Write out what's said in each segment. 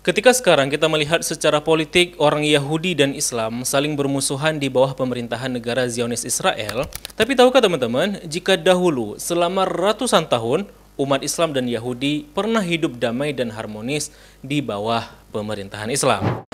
Ketika sekarang kita melihat secara politik orang Yahudi dan Islam saling bermusuhan di bawah pemerintahan negara Zionis Israel, tapi tahukah teman-teman, jika dahulu selama ratusan tahun umat Islam dan Yahudi pernah hidup damai dan harmonis di bawah pemerintahan Islam.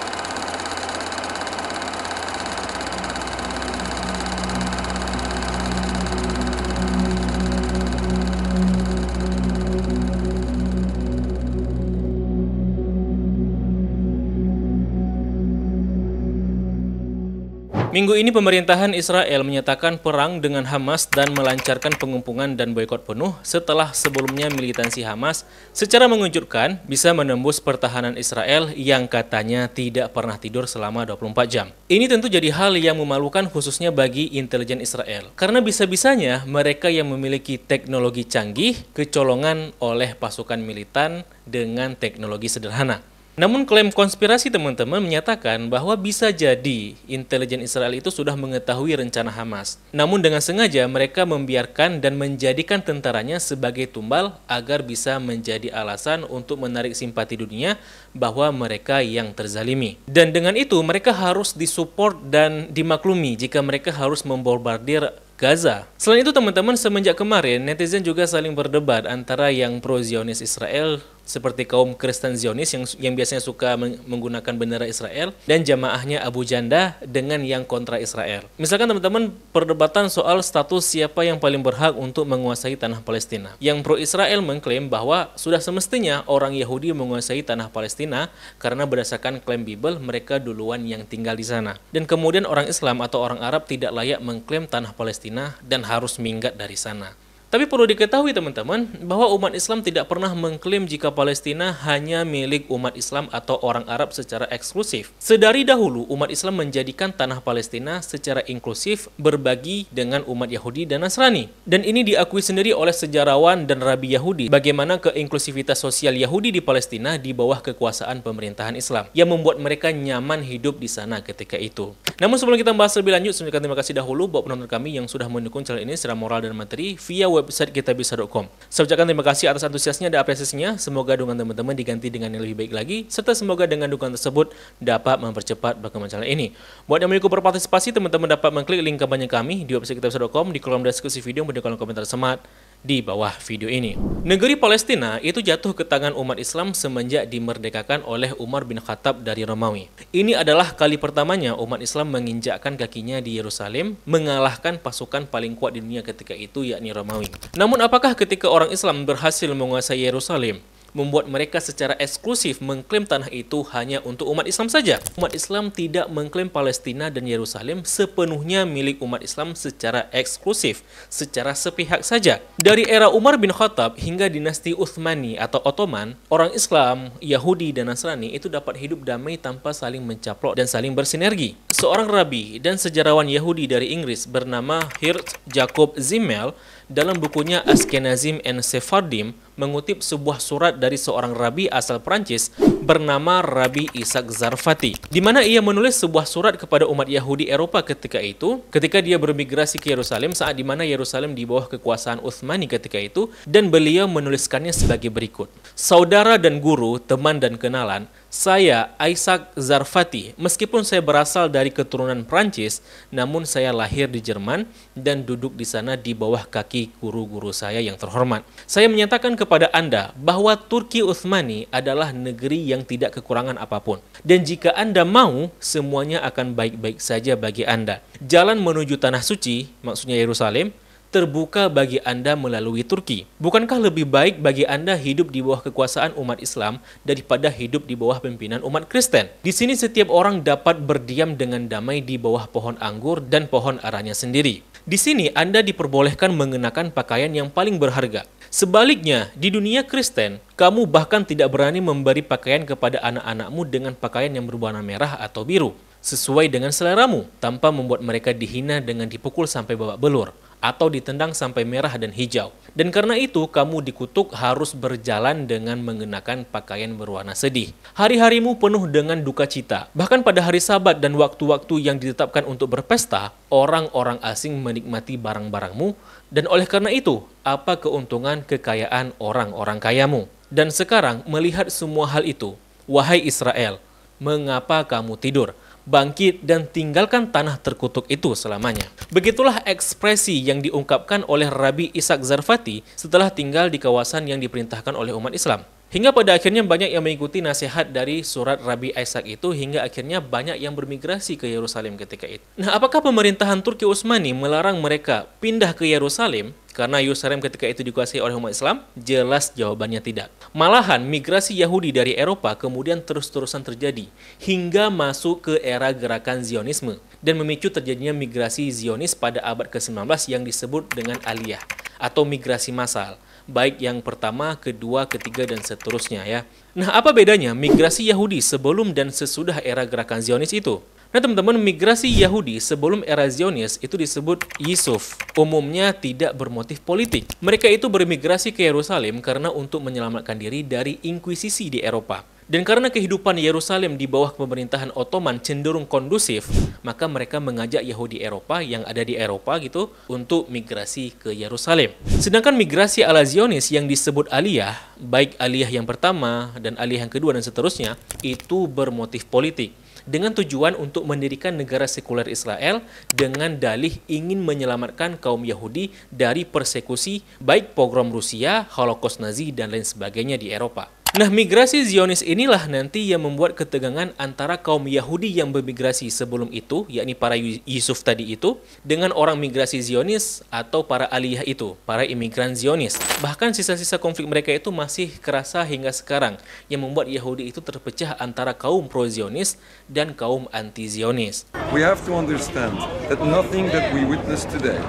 Minggu ini pemerintahan Israel menyatakan perang dengan Hamas dan melancarkan pengumpulan dan boikot penuh setelah sebelumnya militansi Hamas secara mengejutkan bisa menembus pertahanan Israel yang katanya tidak pernah tidur selama 24 jam. Ini tentu jadi hal yang memalukan khususnya bagi intelijen Israel. Karena bisa-bisanya mereka yang memiliki teknologi canggih kecolongan oleh pasukan militan dengan teknologi sederhana. Namun klaim konspirasi teman-teman menyatakan bahwa bisa jadi intelijen Israel itu sudah mengetahui rencana Hamas. Namun dengan sengaja mereka membiarkan dan menjadikan tentaranya sebagai tumbal agar bisa menjadi alasan untuk menarik simpati dunia bahwa mereka yang terzalimi. Dan dengan itu mereka harus disupport dan dimaklumi jika mereka harus membombardir Gaza. Selain itu teman-teman, semenjak kemarin netizen juga saling berdebat antara yang pro-Zionis Israel seperti kaum Kristen Zionis yang biasanya suka menggunakan bendera Israel dan jamaahnya Abu Janda dengan yang kontra Israel. Misalkan teman-teman perdebatan soal status siapa yang paling berhak untuk menguasai tanah Palestina. Yang pro-Israel mengklaim bahwa sudah semestinya orang Yahudi menguasai tanah Palestina karena berdasarkan klaim Bible mereka duluan yang tinggal di sana. Dan kemudian orang Islam atau orang Arab tidak layak mengklaim tanah Palestina dan harus minggat dari sana. Tapi perlu diketahui teman-teman bahwa umat Islam tidak pernah mengklaim jika Palestina hanya milik umat Islam atau orang Arab secara eksklusif. Sedari dahulu umat Islam menjadikan tanah Palestina secara inklusif berbagi dengan umat Yahudi dan Nasrani. Dan ini diakui sendiri oleh sejarawan dan rabi Yahudi bagaimana keinklusivitas sosial Yahudi di Palestina di bawah kekuasaan pemerintahan Islam yang membuat mereka nyaman hidup di sana ketika itu. Namun sebelum kita membahas lebih lanjut, saya terima kasih dahulu buat penonton kami yang sudah mendukung channel ini secara moral dan materi via website kitabisa.com. Saya ucapkan terima kasih atas antusiasnya dan apresiasinya. Semoga dukungan teman-teman diganti dengan yang lebih baik lagi, serta semoga dengan dukungan tersebut dapat mempercepat perkembangan channel ini. Buat yang mau ikut berpartisipasi, teman-teman dapat mengklik link kampanye kami di website kitabisa.com di kolom deskripsi video dan di kolom komentar semat di bawah video ini. Negeri Palestina itu jatuh ke tangan umat Islam semenjak dimerdekakan oleh Umar bin Khattab dari Romawi. Ini adalah kali pertamanya umat Islam menginjakkan kakinya di Yerusalem, mengalahkan pasukan paling kuat di dunia ketika itu, yakni Romawi. Namun apakah ketika orang Islam berhasil menguasai Yerusalem, membuat mereka secara eksklusif mengklaim tanah itu hanya untuk umat Islam saja? Umat Islam tidak mengklaim Palestina dan Yerusalem sepenuhnya milik umat Islam secara eksklusif, secara sepihak saja. Dari era Umar bin Khattab hingga dinasti Utsmani atau Ottoman, orang Islam, Yahudi, dan Nasrani itu dapat hidup damai tanpa saling mencaplok dan saling bersinergi. Seorang rabi dan sejarawan Yahudi dari Inggris bernama Hirsch Jacob Zimmel dalam bukunya Ashkenazim and Sephardim mengutip sebuah surat dari seorang rabi asal Prancis bernama Rabi Ishak Zarfati, di mana ia menulis sebuah surat kepada umat Yahudi Eropa ketika itu, ketika dia bermigrasi ke Yerusalem saat di mana Yerusalem di bawah kekuasaan Utsmani ketika itu, dan beliau menuliskannya sebagai berikut. Saudara dan guru, teman dan kenalan, saya Ishak Zarfati, meskipun saya berasal dari keturunan Prancis, namun saya lahir di Jerman dan duduk di sana di bawah kaki guru-guru saya yang terhormat. Saya menyatakan kepada Anda bahwa Turki Utsmani adalah negeri yang tidak kekurangan apapun. Dan jika Anda mau, semuanya akan baik-baik saja bagi Anda. Jalan menuju Tanah Suci, maksudnya Yerusalem, terbuka bagi Anda melalui Turki. Bukankah lebih baik bagi Anda hidup di bawah kekuasaan umat Islam daripada hidup di bawah pimpinan umat Kristen? Di sini setiap orang dapat berdiam dengan damai di bawah pohon anggur dan pohon aranya sendiri. Di sini Anda diperbolehkan mengenakan pakaian yang paling berharga. Sebaliknya, di dunia Kristen, kamu bahkan tidak berani memberi pakaian kepada anak-anakmu dengan pakaian yang berwarna merah atau biru, sesuai dengan seleramu, tanpa membuat mereka dihina dengan dipukul sampai babak belur, atau ditendang sampai merah dan hijau. Dan karena itu, kamu dikutuk harus berjalan dengan mengenakan pakaian berwarna sedih. Hari-harimu penuh dengan duka cita. Bahkan pada hari Sabat dan waktu-waktu yang ditetapkan untuk berpesta, orang-orang asing menikmati barang-barangmu. Dan oleh karena itu, apa keuntungan kekayaan orang-orang kayamu? Dan sekarang, melihat semua hal itu, "Wahai Israel, mengapa kamu tidur? Bangkit dan tinggalkan tanah terkutuk itu selamanya." Begitulah ekspresi yang diungkapkan oleh Rabbi Ishak Zarfati setelah tinggal di kawasan yang diperintahkan oleh umat Islam. Hingga pada akhirnya banyak yang mengikuti nasihat dari surat Rabbi Ishak itu, hingga akhirnya banyak yang bermigrasi ke Yerusalem ketika itu. Nah, apakah pemerintahan Turki Utsmani melarang mereka pindah ke Yerusalem karena Yerusalem ketika itu dikuasai oleh umat Islam? Jelas jawabannya tidak. Malahan migrasi Yahudi dari Eropa kemudian terus-terusan terjadi hingga masuk ke era gerakan Zionisme dan memicu terjadinya migrasi Zionis pada abad ke-19 yang disebut dengan Aliyah atau migrasi massal, baik yang pertama, kedua, ketiga, dan seterusnya ya. Nah, apa bedanya migrasi Yahudi sebelum dan sesudah era gerakan Zionis itu? Nah, teman-teman, migrasi Yahudi sebelum era Zionis itu disebut Yisuf. Umumnya tidak bermotif politik. Mereka itu bermigrasi ke Yerusalem karena untuk menyelamatkan diri dari inkuisisi di Eropa. Dan karena kehidupan Yerusalem di bawah pemerintahan Ottoman cenderung kondusif, maka mereka mengajak Yahudi Eropa yang ada di Eropa gitu untuk migrasi ke Yerusalem. Sedangkan migrasi ala Zionis yang disebut Aliyah, baik Aliyah yang pertama dan Aliyah yang kedua dan seterusnya, itu bermotif politik dengan tujuan untuk mendirikan negara sekuler Israel dengan dalih ingin menyelamatkan kaum Yahudi dari persekusi baik pogrom Rusia, Holocaust Nazi, dan lain sebagainya di Eropa. Nah, migrasi Zionis inilah nanti yang membuat ketegangan antara kaum Yahudi yang bermigrasi sebelum itu, yakni para Yusuf tadi itu, dengan orang migrasi Zionis atau para Aliyah itu, para imigran Zionis. Bahkan sisa-sisa konflik mereka itu masih kerasa hingga sekarang, yang membuat Yahudi itu terpecah antara kaum pro-Zionis dan kaum anti-Zionis. We have to understand that nothing that we witness today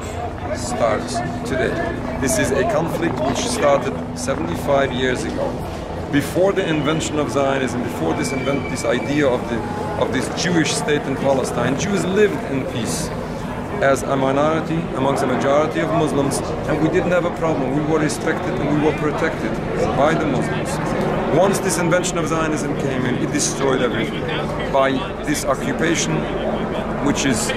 starts today. This is a conflict which started 75 years ago. Before the invention of Zionism, before this idea of this Jewish state in Palestine, Jews lived in peace as a minority amongst a majority of Muslims, and we didn't have a problem. We were respected and we were protected by the Muslims. Once this invention of Zionism came in, it destroyed everything. By this occupation, which is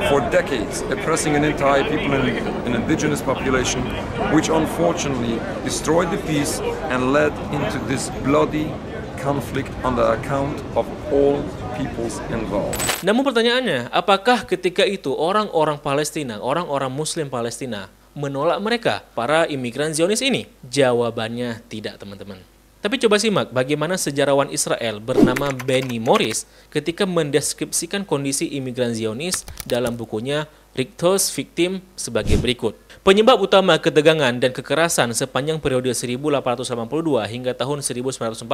for decades oppressing an entire people, an indigenous population, which unfortunately destroyed the peace and led into this bloody conflict on the account of all peoples involved. Namun pertanyaannya, apakah ketika itu orang-orang Palestina, orang-orang Muslim Palestina menolak mereka, para imigran Zionis ini? Jawabannya tidak, teman-teman. Tapi coba simak bagaimana sejarawan Israel bernama Benny Morris ketika mendeskripsikan kondisi imigran Zionis dalam bukunya Richter's Victim sebagai berikut. Penyebab utama ketegangan dan kekerasan sepanjang periode 1882 hingga tahun 1914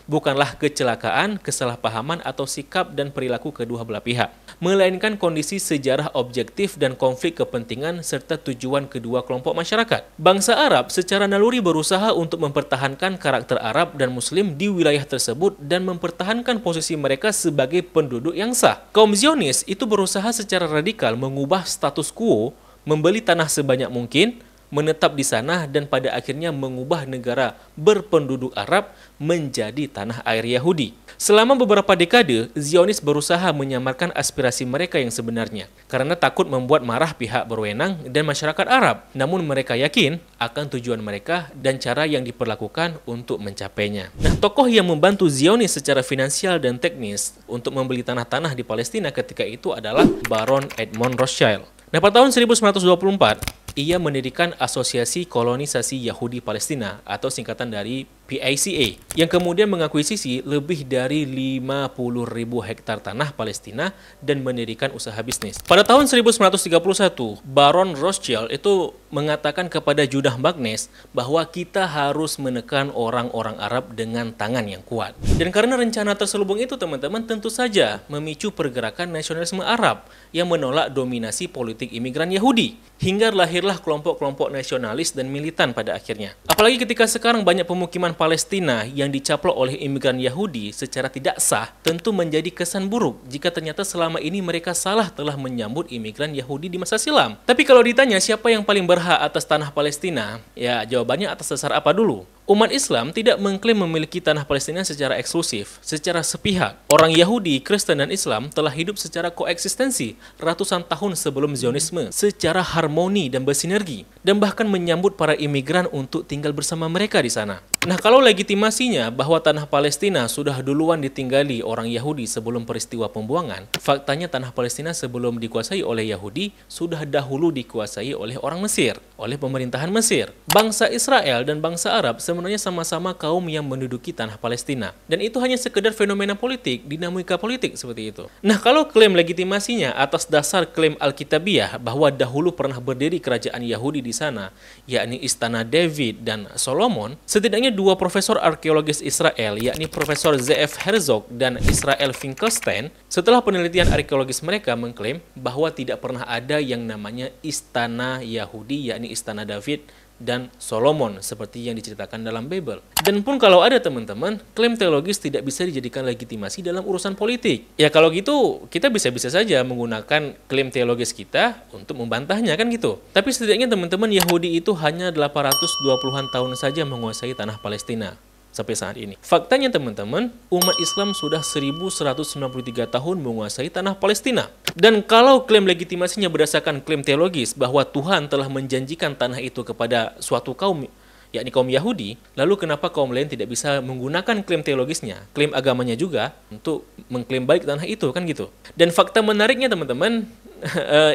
bukanlah kecelakaan, kesalahpahaman, atau sikap dan perilaku kedua belah pihak, melainkan kondisi sejarah objektif dan konflik kepentingan serta tujuan kedua kelompok masyarakat. Bangsa Arab secara naluri berusaha untuk mempertahankan karakter Arab dan Muslim di wilayah tersebut dan mempertahankan posisi mereka sebagai penduduk yang sah. Kaum Zionis itu berusaha secara radikal mengubah status quo, membeli tanah sebanyak mungkin, menetap di sana, dan pada akhirnya mengubah negara berpenduduk Arab menjadi tanah air Yahudi. Selama beberapa dekade, Zionis berusaha menyamarkan aspirasi mereka yang sebenarnya karena takut membuat marah pihak berwenang dan masyarakat Arab. Namun mereka yakin akan tujuan mereka dan cara yang diperlakukan untuk mencapainya. Nah, tokoh yang membantu Zionis secara finansial dan teknis untuk membeli tanah-tanah di Palestina ketika itu adalah Baron Edmond Rothschild. Nah, pada tahun 1924, ia mendirikan Asosiasi Kolonisasi Yahudi Palestina atau singkatan dari PACA yang kemudian mengakuisisi lebih dari 50.000 hektar tanah Palestina dan mendirikan usaha bisnis. Pada tahun 1931, Baron Rothschild itu mengatakan kepada Judah Magnes bahwa kita harus menekan orang-orang Arab dengan tangan yang kuat. Dan karena rencana terselubung itu, teman-teman, tentu saja memicu pergerakan nasionalisme Arab yang menolak dominasi politik imigran Yahudi. Hingga lahirlah kelompok-kelompok nasionalis dan militan pada akhirnya. Apalagi ketika sekarang banyak pemukiman Palestina yang dicaplok oleh imigran Yahudi secara tidak sah, tentu menjadi kesan buruk jika ternyata selama ini mereka salah telah menyambut imigran Yahudi di masa silam. Tapi kalau ditanya siapa yang paling berhak atas tanah Palestina, ya jawabannya atas dasar apa dulu? Umat Islam tidak mengklaim memiliki tanah Palestina secara eksklusif, secara sepihak. Orang Yahudi, Kristen, dan Islam telah hidup secara koeksistensi ratusan tahun sebelum Zionisme, secara harmoni dan bersinergi, dan bahkan menyambut para imigran untuk tinggal bersama mereka di sana. Nah, kalau legitimasinya bahwa tanah Palestina sudah duluan ditinggali orang Yahudi sebelum peristiwa pembuangan, faktanya tanah Palestina sebelum dikuasai oleh Yahudi sudah dahulu dikuasai oleh orang Mesir, oleh pemerintahan Mesir. Bangsa Israel dan bangsa Arab sebenarnya sama-sama kaum yang menduduki tanah Palestina. Dan itu hanya sekedar fenomena politik, dinamika politik seperti itu. Nah, kalau klaim legitimasinya atas dasar klaim Alkitabiah bahwa dahulu pernah berdiri kerajaan Yahudi di sana, yakni Istana David dan Solomon, setidaknya dua profesor arkeologis Israel, yakni Profesor Z.F. Herzog dan Israel Finkelstein, setelah penelitian arkeologis mereka mengklaim bahwa tidak pernah ada yang namanya Istana Yahudi, yakni Istana David dan Solomon seperti yang diceritakan dalam Bible. Dan pun kalau ada teman-teman, klaim teologis tidak bisa dijadikan legitimasi dalam urusan politik. Ya kalau gitu, kita bisa-bisa saja menggunakan klaim teologis kita untuk membantahnya kan gitu. Tapi setidaknya teman-teman, Yahudi itu hanya 820-an tahun saja menguasai tanah Palestina sampai saat ini. Faktanya teman-teman, umat Islam sudah 1193 tahun menguasai tanah Palestina. Dan kalau klaim legitimasinya berdasarkan klaim teologis bahwa Tuhan telah menjanjikan tanah itu kepada suatu kaum, yakni kaum Yahudi, lalu kenapa kaum lain tidak bisa menggunakan klaim teologisnya, klaim agamanya juga untuk mengklaim balik tanah itu kan gitu. Dan fakta menariknya teman-teman,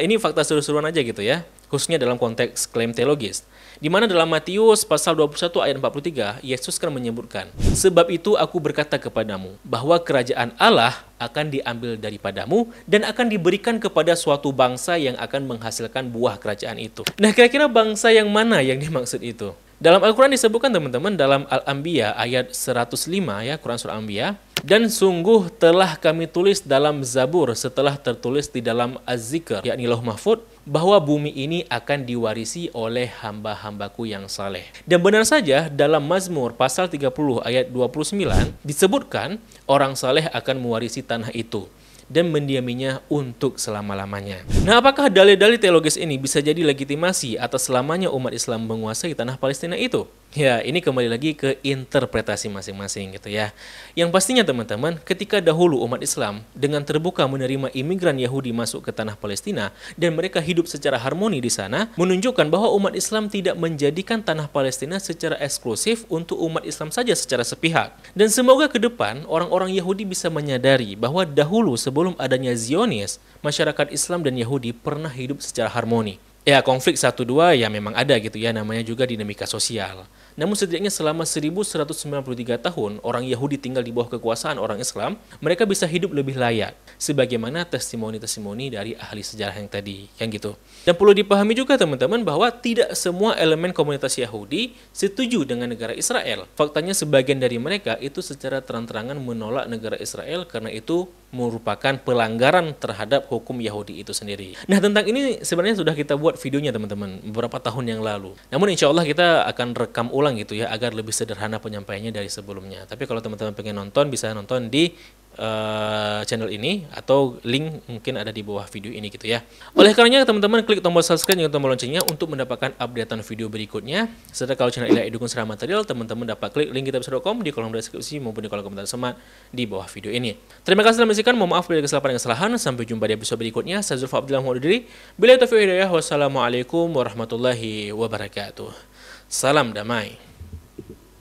ini fakta seru-seruan aja gitu ya, khususnya dalam konteks klaim teologis. Di mana dalam Matius pasal 21 ayat 43, Yesus kan menyebutkan, "Sebab itu aku berkata kepadamu, bahwa kerajaan Allah akan diambil daripadamu dan akan diberikan kepada suatu bangsa yang akan menghasilkan buah kerajaan itu." Nah, kira-kira bangsa yang mana yang dimaksud itu? Dalam Al-Quran disebutkan teman-teman dalam Al-Anbiya ayat 105 ya, Quran Surah Anbiya, "Dan sungguh telah kami tulis dalam Zabur setelah tertulis di dalam Az-Zikr, yakni Lauh Mahfud, bahwa bumi ini akan diwarisi oleh hamba-hambaku yang saleh." Dan benar saja dalam Mazmur pasal 30 ayat 29 disebutkan orang saleh akan mewarisi tanah itu dan mendiaminya untuk selama-lamanya. Nah, apakah dalil-dalil teologis ini bisa jadi legitimasi atas selamanya umat Islam menguasai tanah Palestina itu? Ya, ini kembali lagi ke interpretasi masing-masing gitu ya. Yang pastinya teman-teman, ketika dahulu umat Islam dengan terbuka menerima imigran Yahudi masuk ke tanah Palestina dan mereka hidup secara harmoni di sana, menunjukkan bahwa umat Islam tidak menjadikan tanah Palestina secara eksklusif untuk umat Islam saja secara sepihak. Dan semoga ke depan orang-orang Yahudi bisa menyadari bahwa dahulu sebelum adanya Zionis, masyarakat Islam dan Yahudi pernah hidup secara harmoni. Ya, konflik 1-2 ya memang ada gitu ya, namanya juga dinamika sosial. Namun setidaknya selama 1193 tahun orang Yahudi tinggal di bawah kekuasaan orang Islam, mereka bisa hidup lebih layak. Sebagaimana testimoni-testimoni dari ahli sejarah yang tadi, yang gitu. Dan perlu dipahami juga teman-teman bahwa tidak semua elemen komunitas Yahudi setuju dengan negara Israel. Faktanya sebagian dari mereka itu secara terang-terangan menolak negara Israel karena itu merupakan pelanggaran terhadap hukum Yahudi itu sendiri. Nah, tentang ini sebenarnya sudah kita buat videonya teman-teman beberapa tahun yang lalu. Namun insya Allah kita akan rekam ulang gitu ya agar lebih sederhana penyampaiannya dari sebelumnya. Tapi kalau teman-teman pengen nonton bisa nonton di channel ini atau link mungkin ada di bawah video ini gitu ya. Oleh karenanya teman-teman klik tombol subscribe dan tombol loncengnya untuk mendapatkan updatean video berikutnya. Serta kalau channel ini dukung secara material, teman-teman dapat klik link kitabisa.com di kolom deskripsi maupun di kolom komentar semat di bawah video ini. Terima kasih telah menyaksikan. Mohon maaf bila kesalahan dan kesalahan. Sampai jumpa di episode berikutnya. Saya Zulfa Abdillah mohon diri. Bila taufiq hidayah. Wassalamualaikum warahmatullahi wabarakatuh. Salam damai.